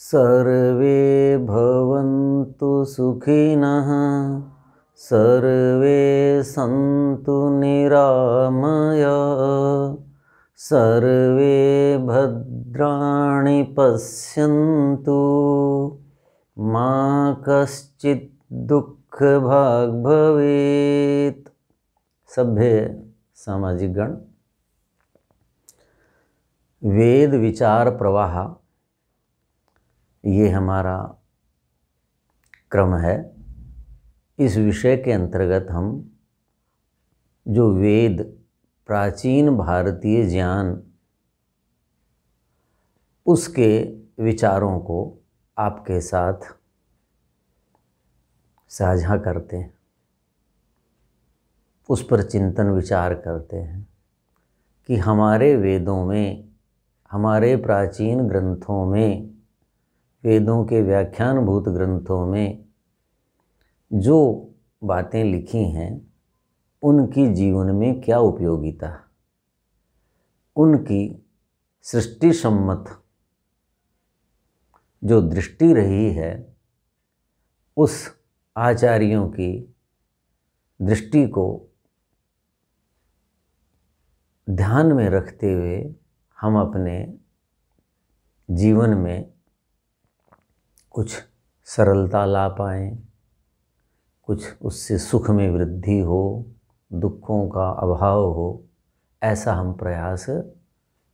सर्वे भवन्तु सुखिनः सर्वे सन्तु निरामयाः सर्वे भद्राणि पश्यन्तु मा कश्चित् दुःखभाग् भवेत्। सभ्य सामाजिक गण, वेद विचार प्रवाह ये हमारा क्रम है। इस विषय के अंतर्गत हम जो वेद प्राचीन भारतीय ज्ञान उसके विचारों को आपके साथ साझा करते हैं, उस पर चिंतन विचार करते हैं कि हमारे वेदों में, हमारे प्राचीन ग्रंथों में, वेदों के व्याख्यानभूत ग्रंथों में जो बातें लिखी हैं उनकी जीवन में क्या उपयोगिता, उनकी सृष्टि सम्मत जो दृष्टि रही है उस आचार्यों की दृष्टि को ध्यान में रखते हुए हम अपने जीवन में कुछ सरलता ला पाएँ, कुछ उससे सुख में वृद्धि हो, दुखों का अभाव हो, ऐसा हम प्रयास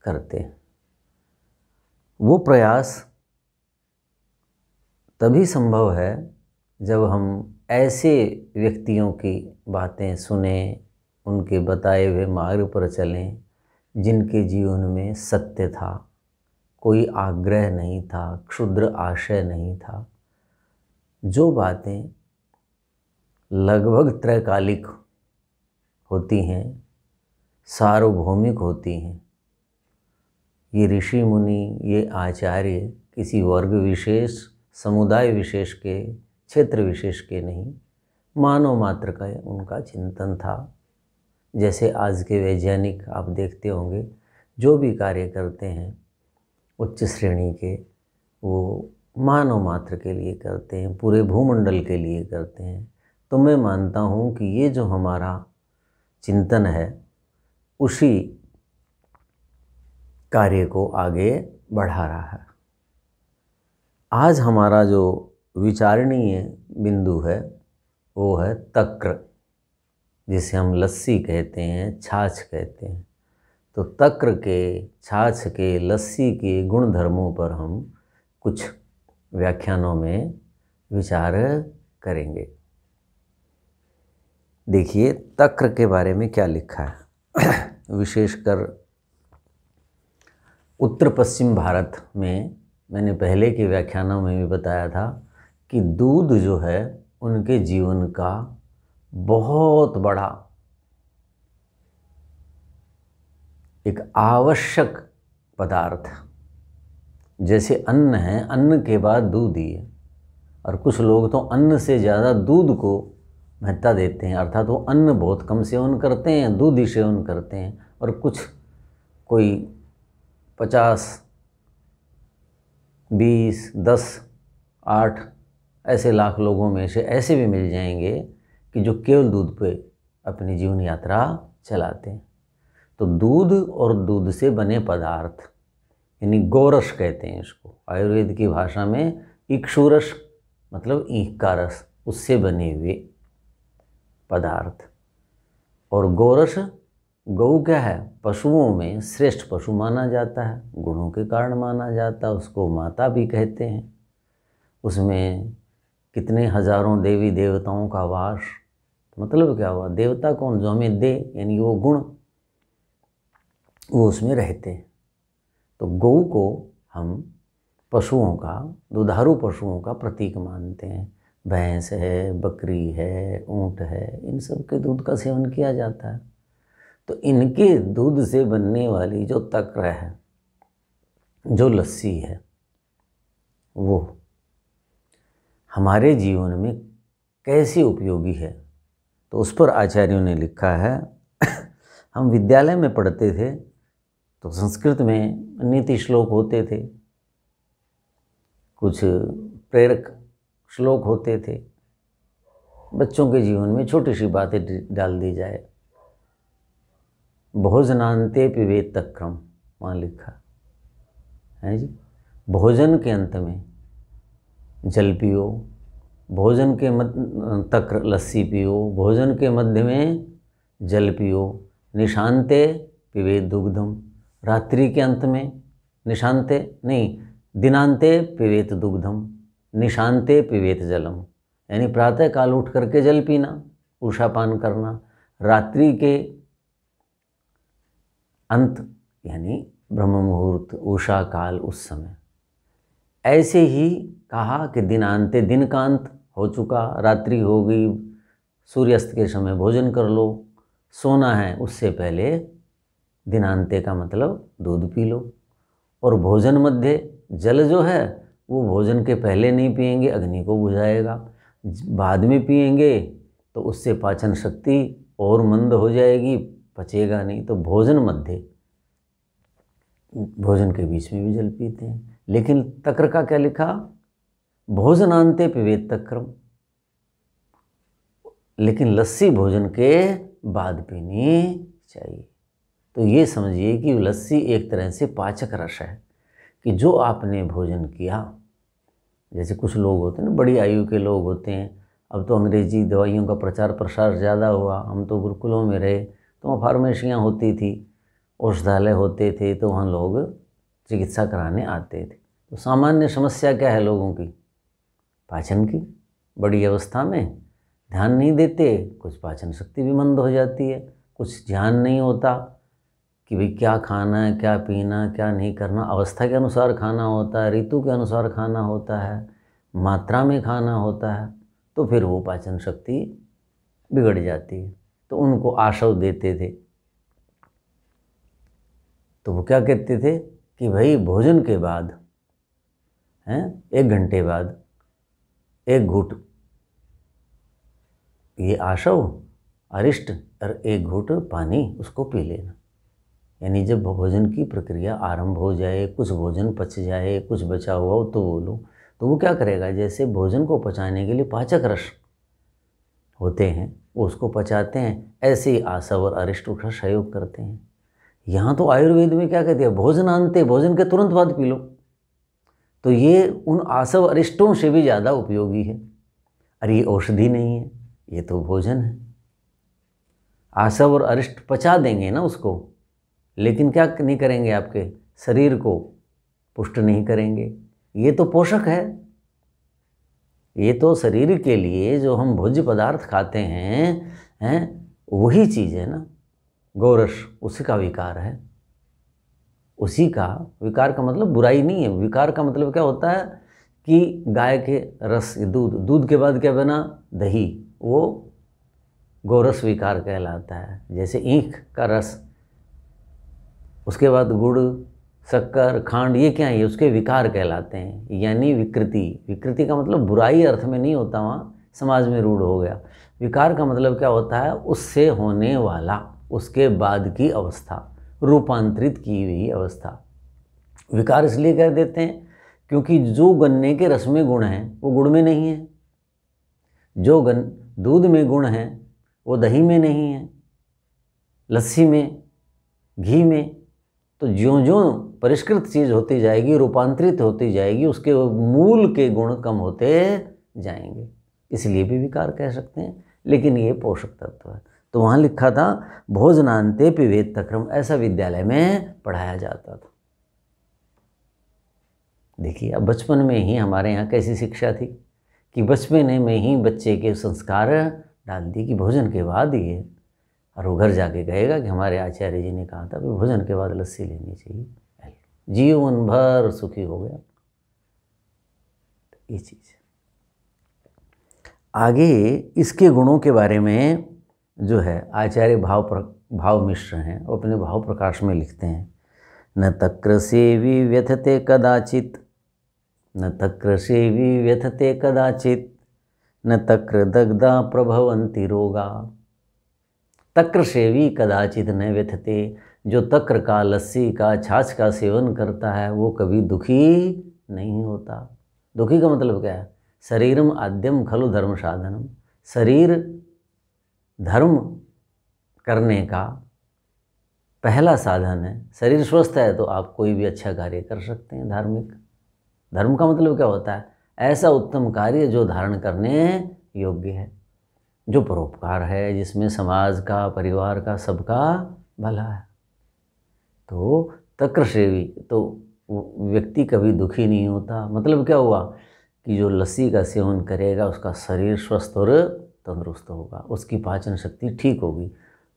करते हैं। वो प्रयास तभी संभव है जब हम ऐसे व्यक्तियों की बातें सुने, उनके बताए हुए मार्ग पर चलें जिनके जीवन में सत्य था, कोई आग्रह नहीं था, क्षुद्र आशय नहीं था, जो बातें लगभग त्रैकालिक होती हैं, सार्वभौमिक होती हैं। ये ऋषि मुनि, ये आचार्य किसी वर्ग विशेष, समुदाय विशेष के, क्षेत्र विशेष के नहीं, मानव मात्र का उनका चिंतन था। जैसे आज के वैज्ञानिक आप देखते होंगे जो भी कार्य करते हैं उच्च श्रेणी के, वो मानव मात्र के लिए करते हैं, पूरे भूमंडल के लिए करते हैं। तो मैं मानता हूँ कि ये जो हमारा चिंतन है उसी कार्य को आगे बढ़ा रहा है। आज हमारा जो विचारणीय बिंदु है वो है तक्र, जिसे हम लस्सी कहते हैं, छाछ कहते हैं। तो तक्र के, छाछ के, लस्सी के गुण धर्मों पर हम कुछ व्याख्यानों में विचार करेंगे। देखिए तक्र के बारे में क्या लिखा है। विशेषकर उत्तर पश्चिम भारत में, मैंने पहले के व्याख्यानों में भी बताया था कि दूध जो है उनके जीवन का बहुत बड़ा एक आवश्यक पदार्थ, जैसे अन्न है, अन्न के बाद दूध ही है। और कुछ लोग तो अन्न से ज़्यादा दूध को महत्ता देते हैं, अर्थात वो अन्न बहुत कम सेवन करते हैं, दूध ही सेवन करते हैं। और कुछ कोई 50, 20, 10, 8 ऐसे लाख लोगों में से ऐसे भी मिल जाएंगे कि जो केवल दूध पे अपनी जीवन यात्रा चलाते हैं। तो दूध और दूध से बने पदार्थ, यानी गोरस कहते हैं इसको, आयुर्वेद की भाषा में इक्षुरस मतलब ईख का रस, उससे बने हुए पदार्थ। और गोरस, गौ क्या है, पशुओं में श्रेष्ठ पशु माना जाता है, गुणों के कारण माना जाता है, उसको माता भी कहते हैं। उसमें कितने हजारों देवी देवताओं का वास, मतलब क्या हुआ, देवता कौन, जो हमें दे, यानी वो गुण वो उसमें रहते हैं। तो गौ को हम पशुओं का, दुधारू पशुओं का प्रतीक मानते हैं। भैंस है, बकरी है, ऊँट है, इन सब के दूध का सेवन किया जाता है। तो इनके दूध से बनने वाली जो तक्र है, जो लस्सी है, वो हमारे जीवन में कैसी उपयोगी है, तो उस पर आचार्यों ने लिखा है। हम विद्यालय में पढ़ते थे तो संस्कृत में नीति श्लोक होते थे, कुछ प्रेरक श्लोक होते थे, बच्चों के जीवन में छोटी सी बातें डाल दी जाए। भोजनांते पिबेत तक्रम, वहाँ लिखा है जी, भोजन के अंत में जल पियो, भोजन के तक लस्सी पियो, भोजन के मध्य में जल पियो, निशांते पिबेत दुग्धम, रात्रि के अंत में, निशांते नहीं, दिनांते पिबेत दुग्धम, निशांते पिबेत जलम, यानी प्रातः काल उठ करके जल पीना, उषापान करना, रात्रि के अंत यानी ब्रह्म मुहूर्त, उषा काल, उस समय। ऐसे ही कहा कि दिनांते, दिन का अंत हो चुका, रात्रि हो गई, सूर्यास्त के समय भोजन कर लो, सोना है उससे पहले दिनांते का मतलब दूध पी लो। और भोजन मध्य जल जो है वो भोजन के पहले नहीं पिएंगे, अग्नि को बुझाएगा, बाद में पिएंगे तो उससे पाचन शक्ति और मंद हो जाएगी, पचेगा नहीं। तो भोजन मध्य, भोजन के बीच में भी जल पीते हैं। लेकिन तक्र का क्या लिखा, भोजनांते पिबेत तक्रम, लेकिन लस्सी भोजन के बाद पीनी चाहिए। तो ये समझिए कि लस्सी एक तरह से पाचक रस है कि जो आपने भोजन किया, जैसे कुछ लोग होते हैं ना, बड़ी आयु के लोग होते हैं, अब तो अंग्रेजी दवाइयों का प्रचार प्रसार ज़्यादा हुआ, हम तो गुरुकुलों में रहे तो वहाँ फार्मेसियाँ होती थी, औषधालय होते थे, तो वहाँ लोग चिकित्सा कराने आते थे। तो सामान्य समस्या क्या है लोगों की, पाचन की। बड़ी अवस्था में ध्यान नहीं देते, कुछ पाचन शक्ति भी मंद हो जाती है, कुछ ध्यान नहीं होता कि भाई क्या खाना है, क्या पीना, क्या नहीं करना। अवस्था के अनुसार खाना होता है, ऋतु के अनुसार खाना होता है, मात्रा में खाना होता है, तो फिर वो पाचन शक्ति बिगड़ जाती है। तो उनको आशव देते थे, तो वो क्या कहते थे कि भाई भोजन के बाद हैं 1 घंटे बाद 1 घूंट ये आशव अरिष्ट और 1 घूंट पानी उसको पी लेना। यानी जब भोजन की प्रक्रिया आरंभ हो जाए, कुछ भोजन पच जाए, कुछ बचा हुआ हो तो बोलो, तो वो क्या करेगा, जैसे भोजन को पचाने के लिए पाचक रस होते हैं वो उसको पचाते हैं, ऐसे ही आशव और अरिष्ट उसका सहयोग करते हैं। यहाँ तो आयुर्वेद में क्या कहते हैं, भोजनांते, भोजन के तुरंत बाद पी लो। तो ये उन आशव अरिष्टों से भी ज़्यादा उपयोगी है। अरे ये औषधि नहीं है, ये तो भोजन है। आशव और अरिष्ट पचा देंगे ना उसको, लेकिन क्या नहीं करेंगे, आपके शरीर को पुष्ट नहीं करेंगे। ये तो पोषक है, ये तो शरीर के लिए जो हम भोज्य पदार्थ खाते हैं वही चीज़ है ना। गोरस उसी का विकार है, उसी का विकार का मतलब बुराई नहीं है। विकार का मतलब क्या होता है कि गाय के रस, दूध, दूध के बाद क्या बना, दही, वो गोरस विकार कहलाता है। जैसे ईख का रस, उसके बाद गुड़, शक्कर, खांड, ये क्या है, उसके विकार कहलाते हैं, यानी विकृति। विकृति का मतलब बुराई अर्थ में नहीं होता, वहाँ समाज में रूढ़ हो गया। विकार का मतलब क्या होता है, उससे होने वाला, उसके बाद की अवस्था, रूपांतरित की हुई अवस्था। विकार इसलिए कह देते हैं क्योंकि जो गन्ने के रस में गुण हैं वो गुड़ में नहीं है, जो दूध में गुण हैं वो दही में नहीं है, लस्सी में, घी में। तो ज्यों ज्यों परिष्कृत चीज़ होती जाएगी, रूपांतरित होती जाएगी, उसके मूल के गुण कम होते जाएंगे, इसलिए भी विकार कह सकते हैं। लेकिन ये पोषक तत्व है। तो वहाँ लिखा था भोजनांते पिबेत तक्रम, ऐसा विद्यालय में पढ़ाया जाता था। देखिए अब बचपन में ही हमारे यहाँ कैसी शिक्षा थी कि बचपन में ही बच्चे के संस्कार डाल दिए कि भोजन के बाद ये, और वो घर जाके कहेगा कि हमारे आचार्य जी ने कहा था कि भोजन के बाद लस्सी लेनी चाहिए, जीवन भर सुखी हो गया। ये चीज़ आगे इसके गुणों के बारे में जो है आचार्य भाव मिश्र हैं, वो अपने भाव प्रकाश में लिखते हैं, न तक्र सेवी व्यथते कदाचित, न तक्र सेवी व्यथते कदाचित, न तक्र दग्धा प्रभवन्ति रोगा। तक्र सेवी कदाचित न व्यथते, जो तक्र का, लस्सी का, छाछ का सेवन करता है वो कभी दुखी नहीं होता। दुखी का मतलब क्या है? शरीरम आद्यम खलु धर्म साधनम, शरीर धर्म करने का पहला साधन है। शरीर स्वस्थ है तो आप कोई भी अच्छा कार्य कर सकते हैं धार्मिक। धर्म का मतलब क्या होता है? ऐसा उत्तम कार्य जो धारण करने योग्य है, जो परोपकार है, जिसमें समाज का, परिवार का, सबका भला है। तो तक्र सेवी तो व्यक्ति कभी दुखी नहीं होता। मतलब क्या हुआ कि जो लस्सी का सेवन करेगा उसका शरीर स्वस्थ और तंदुरुस्त होगा, उसकी पाचन शक्ति ठीक होगी,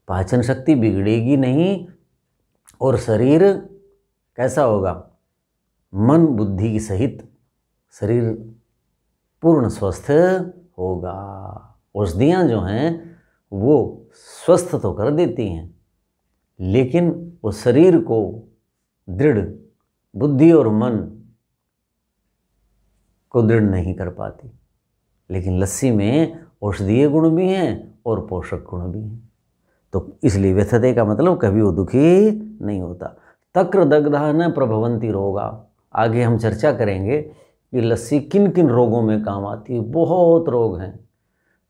पाचन शक्ति बिगड़ेगी नहीं, और शरीर कैसा होगा? मन बुद्धि की सहित शरीर पूर्ण स्वस्थ होगा। औषधियाँ जो हैं वो स्वस्थ तो कर देती हैं, लेकिन वो शरीर को दृढ़, बुद्धि और मन को दृढ़ नहीं कर पाती। लेकिन लस्सी में औषधीय गुण भी हैं और पोषक गुण भी हैं। तो इसलिए व्यथते का मतलब कभी वो दुखी नहीं होता। तक्र दग्धा न प्रभवंती रोगा। आगे हम चर्चा करेंगे कि लस्सी किन किन रोगों में काम आती है। बहुत रोग हैं,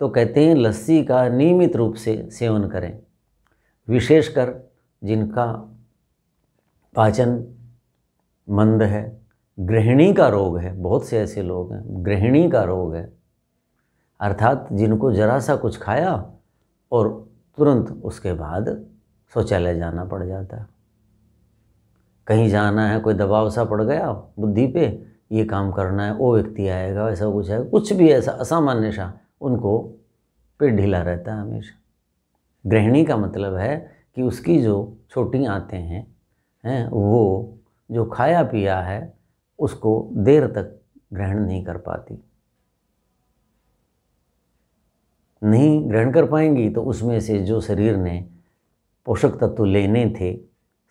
तो कहते हैं लस्सी का नियमित रूप से सेवन करें, विशेषकर जिनका पाचन मंद है, गृहिणी का रोग है। बहुत से ऐसे लोग हैं गृहिणी का रोग है, अर्थात जिनको जरा सा कुछ खाया और तुरंत उसके बाद शौचालय जाना पड़ जाता है, कहीं जाना है, कोई दबाव सा पड़ गया बुद्धि पे, ये काम करना है, वो व्यक्ति आएगा, ऐसा कुछ है, कुछ भी ऐसा असामान्य सा, उनको पेट ढीला रहता है हमेशा। गृहिणी का मतलब है कि उसकी जो छोटी आंतें हैं वो जो खाया पिया है उसको देर तक ग्रहण नहीं कर पाती, नहीं ग्रहण कर पाएंगी तो उसमें से जो शरीर ने पोषक तत्व लेने थे,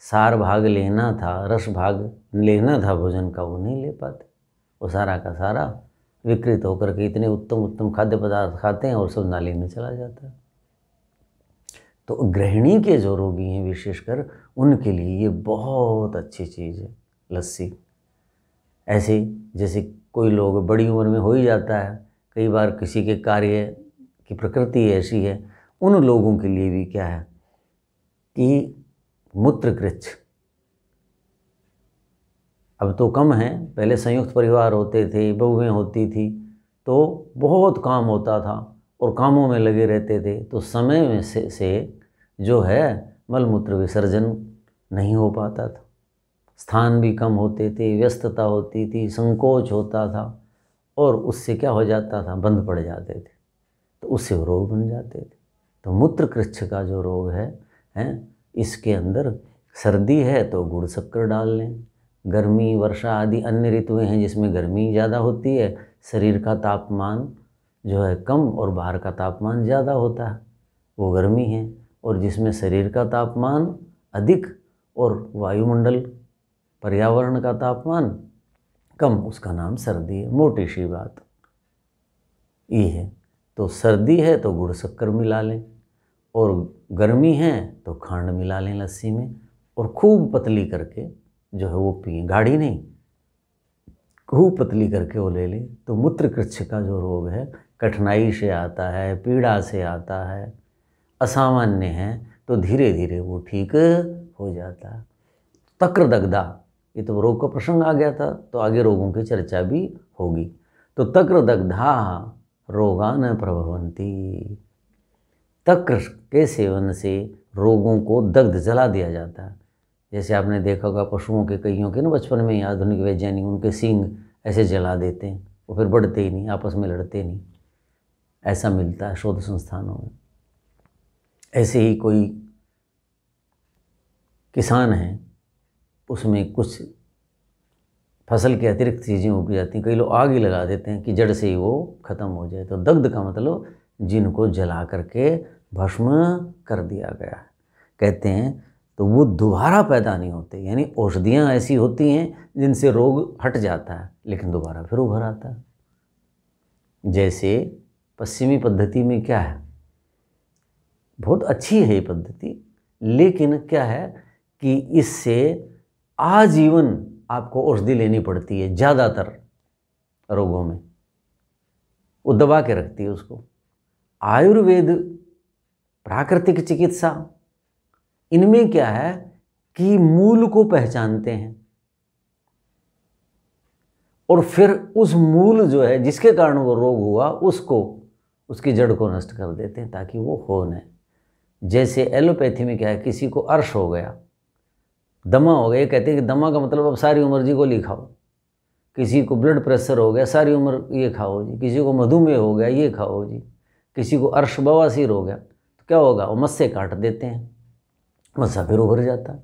सार भाग लेना था, रस भाग लेना था भोजन का, वो नहीं ले पाते। वो सारा का सारा विकृत होकर के इतने उत्तम उत्तम खाद्य पदार्थ खाते हैं और सब नाली में चला जाता है। तो गृहिणी के जो रोगी हैं विशेषकर उनके लिए ये बहुत अच्छी चीज़ है लस्सी। ऐसे जैसे कोई लोग बड़ी उम्र में हो ही जाता है, कई बार किसी के कार्य की प्रकृति ऐसी है, उन लोगों के लिए भी क्या है कि मूत्रकृच्छ अब तो कम है, पहले संयुक्त परिवार होते थे, बहुएं होती थी, तो बहुत काम होता था और कामों में लगे रहते थे, तो समय में से जो है मलमूत्र विसर्जन नहीं हो पाता था, स्थान भी कम होते थे, व्यस्तता होती थी, संकोच होता था, और उससे क्या हो जाता था, बंद पड़ जाते थे, तो उससे रोग बन जाते थे। तो मूत्रकृच्छ का जो रोग है इसके अंदर सर्दी है तो गुड़ शक्कर डाल लें, गर्मी वर्षा आदि अन्य ऋतुएं हैं जिसमें गर्मी ज़्यादा होती है, शरीर का तापमान जो है कम और बाहर का तापमान ज़्यादा होता है, वो गर्मी है, और जिसमें शरीर का तापमान अधिक और वायुमंडल पर्यावरण का तापमान कम, उसका नाम सर्दी है। मोटी सी बात ये है। तो सर्दी है तो गुड़ शक्कर मिला लें, और गर्मी है तो खांड मिला लें लस्सी में, और खूब पतली करके जो है वो पिए, गाढ़ी नहीं, खूब पतली करके वो ले लें। तो मूत्रकृच्छ का जो रोग है कठिनाई से आता है, पीड़ा से आता है, असामान्य है, तो धीरे धीरे वो ठीक हो जाता है। तक्र दग्धा, ये तो रोग का प्रसंग आ गया था, तो आगे रोगों की चर्चा भी होगी। तो तक्र दग्धा रोगा न प्रभवंती, तक्र के सेवन से रोगों को दग्ध जला दिया जाता है। जैसे आपने देखा होगा पशुओं के कईयों के ना बचपन में ही आधुनिक वैज्ञानिक उनके सींग ऐसे जला देते हैं, वो फिर बढ़ते ही नहीं, आपस में लड़ते नहीं, ऐसा मिलता है शोध संस्थानों में। ऐसे ही कोई किसान है, उसमें कुछ फसल के अतिरिक्त चीज़ें उग जाती हैं, कई लोग आग ही लगा देते हैं कि जड़ से ही वो ख़त्म हो जाए। तो दग्ध का मतलब जिनको जला करके भस्म कर दिया गया है, कहते हैं, तो वो दोबारा पैदा नहीं होते। यानी औषधियाँ ऐसी होती हैं जिनसे रोग हट जाता है लेकिन दोबारा फिर उभर आता है। जैसे पश्चिमी पद्धति में क्या है, बहुत अच्छी है ये पद्धति, लेकिन क्या है कि इससे आजीवन आपको औषधि लेनी पड़ती है ज़्यादातर। रोगों में, वो दबा के रखती है उसको। आयुर्वेद, प्राकृतिक चिकित्सा, इनमें क्या है कि मूल को पहचानते हैं और फिर उस मूल जो है जिसके कारण वो रोग हुआ उसको, उसकी जड़ को नष्ट कर देते हैं ताकि वो हो न। जैसे एलोपैथी में क्या है, किसी को अर्श हो गया, दमा हो गया, ये कहते हैं कि दमा का मतलब अब सारी उम्र जी गोली खाओ। किसी को ब्लड प्रेशर हो गया, सारी उम्र ये खाओ जी। किसी को मधुमेह हो गया, ये खाओ जी। किसी को अर्श बवासीर हो गया तो क्या होगा, वो मस्से काट देते हैं, मस्सा फिर उभर जाता है।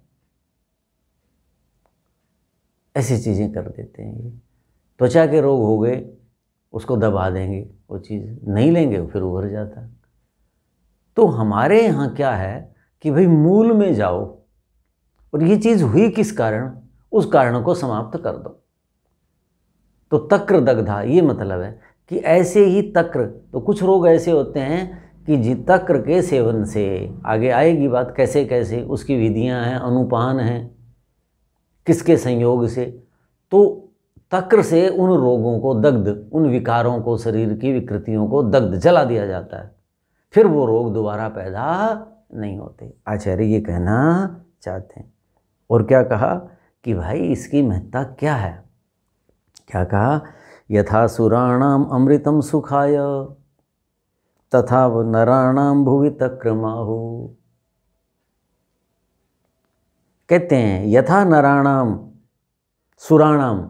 ऐसी चीज़ें कर देते हैं ये। त्वचा के रोग हो गए, उसको दबा देंगे, वो चीज़ नहीं लेंगे फिर उभर जाता है। तो हमारे यहाँ क्या है कि भाई मूल में जाओ और ये चीज़ हुई किस कारण, उस कारण को समाप्त कर दो। तो तक्र दग्धा, ये मतलब है कि ऐसे ही तक्र, तो कुछ रोग ऐसे होते हैं कि जी तक्र के सेवन से, आगे आएगी बात कैसे कैसे, उसकी विधियां हैं, अनुपान हैं, किसके संयोग से, तो तक्र से उन रोगों को दग्ध, उन विकारों को, शरीर की विकृतियों को दग्ध जला दिया जाता है, फिर वो रोग दोबारा पैदा नहीं होते। आचार्य ये कहना चाहते हैं। और क्या कहा कि भाई इसकी महत्ता क्या है, क्या कहा, यथा सुराणाम अमृतम सुखाय तथा नराणाम भुवि तक्रमाहु। कहते हैं यथा नराणाम सुराणाम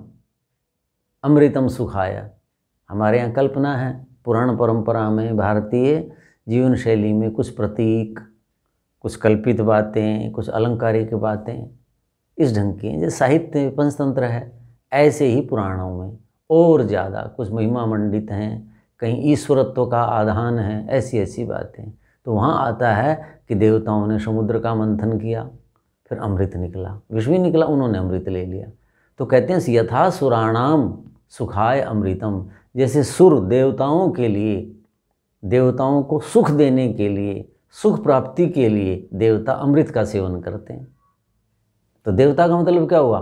अमृतम सुखाय। हमारे यहाँ कल्पना है, पुराण परंपरा में, भारतीय जीवन शैली में कुछ प्रतीक, कुछ कल्पित बातें, कुछ अलंकारिक बातें इस ढंग की हैं। जैसे साहित्य पंचतंत्र है, ऐसे ही पुराणों में और ज़्यादा कुछ महिमा मंडित हैं, कहीं ईश्वरत्व का आधान है, ऐसी ऐसी बातें। तो वहाँ आता है कि देवताओं ने समुद्र का मंथन किया, फिर अमृत निकला, विष भी निकला, उन्होंने अमृत ले लिया। तो कहते हैं यथा सुराणाम सुखाय अमृतम, जैसे सुर देवताओं के लिए, देवताओं को सुख देने के लिए, सुख प्राप्ति के लिए देवता अमृत का सेवन करते हैं। तो देवता का मतलब क्या हुआ,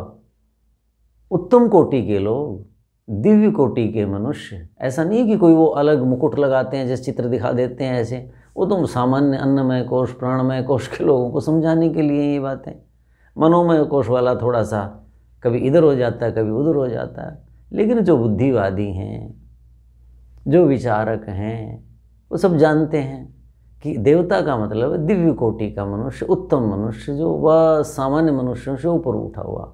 उत्तम कोटि के लोग, दिव्य कोटि के मनुष्य। ऐसा नहीं कि कोई वो अलग मुकुट लगाते हैं जैसे चित्र दिखा देते हैं ऐसे, वो तो सामान्य अन्नमय कोश प्राणमय कोश के लोगों को समझाने के लिए ये बातें। मनोमय कोश वाला थोड़ा सा कभी इधर हो जाता है, कभी उधर हो जाता है, लेकिन जो बुद्धिवादी हैं, जो विचारक हैं, वो सब जानते हैं कि देवता का मतलब है दिव्य कोटि का मनुष्य, उत्तम मनुष्य, जो वह सामान्य मनुष्यों से ऊपर उठा हुआ।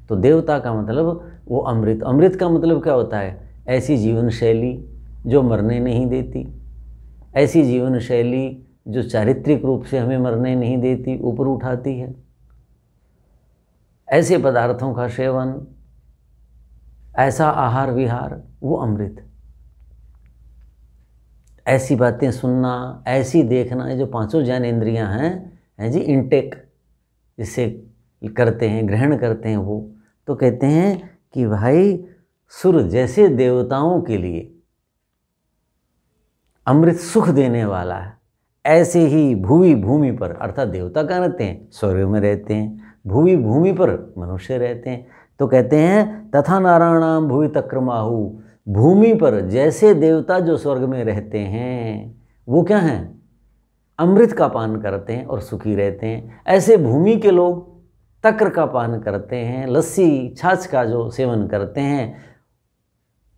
तो देवता का मतलब वो अमृत। अमृत का मतलब क्या होता है, ऐसी जीवन शैली जो मरने नहीं देती, ऐसी जीवन शैली जो चारित्रिक रूप से हमें मरने नहीं देती, ऊपर उठाती है। ऐसे पदार्थों का सेवन, ऐसा आहार विहार, वो अमृत। ऐसी बातें सुनना, ऐसी देखना, ये जो पांचों ज्ञानेंद्रियां हैं जी, इनटेक जिससे करते हैं, ग्रहण करते हैं वो। तो कहते हैं कि भाई सुर जैसे देवताओं के लिए अमृत सुख देने वाला है, ऐसे ही भूवि भूमि पर, अर्थात देवता कहाँ रहते हैं, स्वर्ग में रहते हैं, भूवि भूमि पर मनुष्य रहते हैं। तो कहते हैं तथा नारायणाम भूवि तक्रमाहु, भूमि पर जैसे देवता जो स्वर्ग में रहते हैं वो क्या हैं, अमृत का पान करते हैं और सुखी रहते हैं, ऐसे भूमि के लोग तक्र का पान करते हैं, लस्सी छाछ का जो सेवन करते हैं,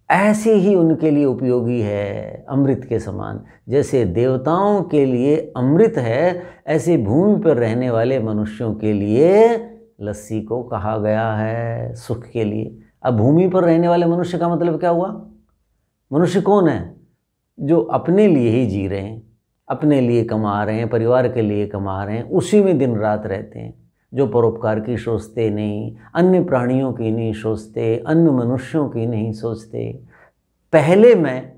ऐसे ही उनके लिए उपयोगी है अमृत के समान। जैसे देवताओं के लिए अमृत है, ऐसे भूमि पर रहने वाले मनुष्यों के लिए लस्सी को कहा गया है सुख के लिए। अब भूमि पर रहने वाले मनुष्य का मतलब क्या हुआ, मनुष्य कौन है, जो अपने लिए ही जी रहे हैं, अपने लिए कमा रहे हैं, परिवार के लिए कमा रहे हैं, उसी में दिन रात रहते हैं, जो परोपकार की सोचते नहीं, अन्य प्राणियों की नहीं सोचते, अन्य मनुष्यों की नहीं सोचते, पहले मैं,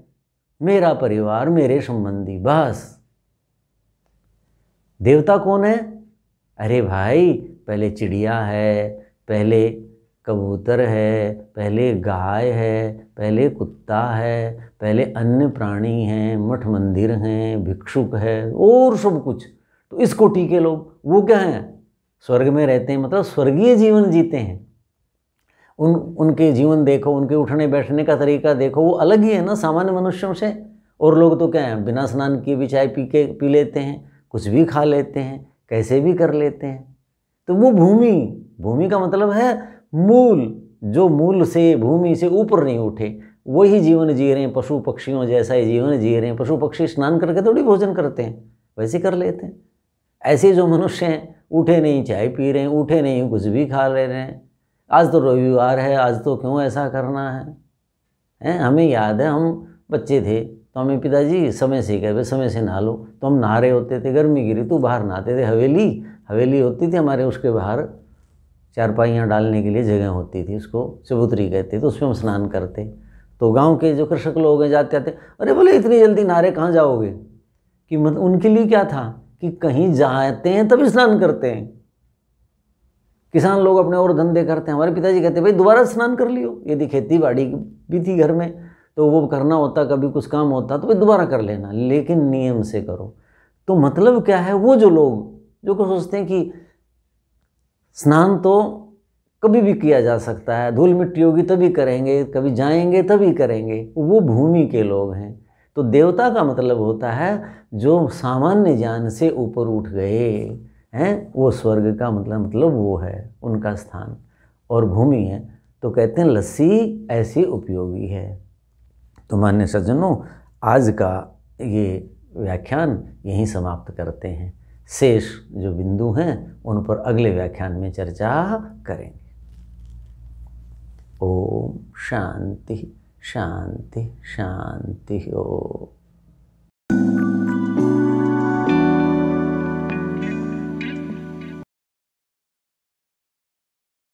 मेरा परिवार, मेरे संबंधी, बस। देवता कौन है, अरे भाई पहले चिड़िया है, पहले कबूतर है, पहले गाय है, पहले कुत्ता है, पहले अन्य प्राणी हैं, मठ मंदिर हैं, भिक्षुक है और सब कुछ। तो इस कोटि के लोग वो क्या हैं, स्वर्ग में रहते हैं, मतलब स्वर्गीय जीवन जीते हैं। उनके जीवन देखो, उनके उठने बैठने का तरीका देखो, वो अलग ही है ना सामान्य मनुष्यों से। और लोग तो क्या है, बिना स्नान किए भी चाय पी लेते हैं, कुछ भी खा लेते हैं, कैसे भी कर लेते हैं। तो वो भूमि का मतलब है मूल, जो मूल से, भूमि से ऊपर नहीं उठे, वही जीवन जी रहे हैं। पशु पक्षियों जैसा ही जीवन जी रहे हैं। पशु पक्षी स्नान करके थोड़ी भोजन करते हैं, वैसे कर लेते हैं। ऐसे जो मनुष्य हैं, उठे नहीं चाय पी रहे हैं, उठे नहीं कुछ भी खा ले रहे हैं। आज तो रविवार है, आज तो क्यों ऐसा करना है? हमें याद है, हम बच्चे थे तो हमें पिताजी समय से कहे, समय से नहा लो, तो हम नहा रहे होते थे। गर्मी गिरी तो बाहर नहाते थे। हवेली होती थी हमारे, उसके बाहर चारपाइयाँ डालने के लिए जगह होती थी, उसको चबूतरी कहते, तो उसमें हम स्नान करते। तो गांव के जो कृषक लोग हैं जाते आते, अरे बोले इतनी जल्दी नहारे कहाँ जाओगे? कि मतलब उनके लिए क्या था कि कहीं जाते हैं तभी स्नान करते हैं। किसान लोग अपने और धंधे करते हैं। हमारे पिताजी कहते भाई दोबारा स्नान कर लियो, यदि खेती बाड़ी भी थी घर में तो वो करना होता, कभी कुछ काम होता तो भाई दोबारा कर लेना, लेकिन नियम से करो। तो मतलब क्या है, वो जो लोग जो सोचते हैं कि स्नान तो कभी भी किया जा सकता है, धूल मिट्टी होगी तभी करेंगे, कभी जाएंगे तभी करेंगे, वो भूमि के लोग हैं। तो देवता का मतलब होता है जो सामान्य ज्ञान से ऊपर उठ गए हैं, वो स्वर्ग का मतलब वो है उनका स्थान। और भूमि है तो कहते हैं लस्सी ऐसी उपयोगी है। तो मान्य सज्जनों, आज का ये व्याख्यान यहीं समाप्त करते हैं। शेष जो बिंदु हैं उन पर अगले व्याख्यान में चर्चा करेंगे। ओम शांति शांति शांति। ओम।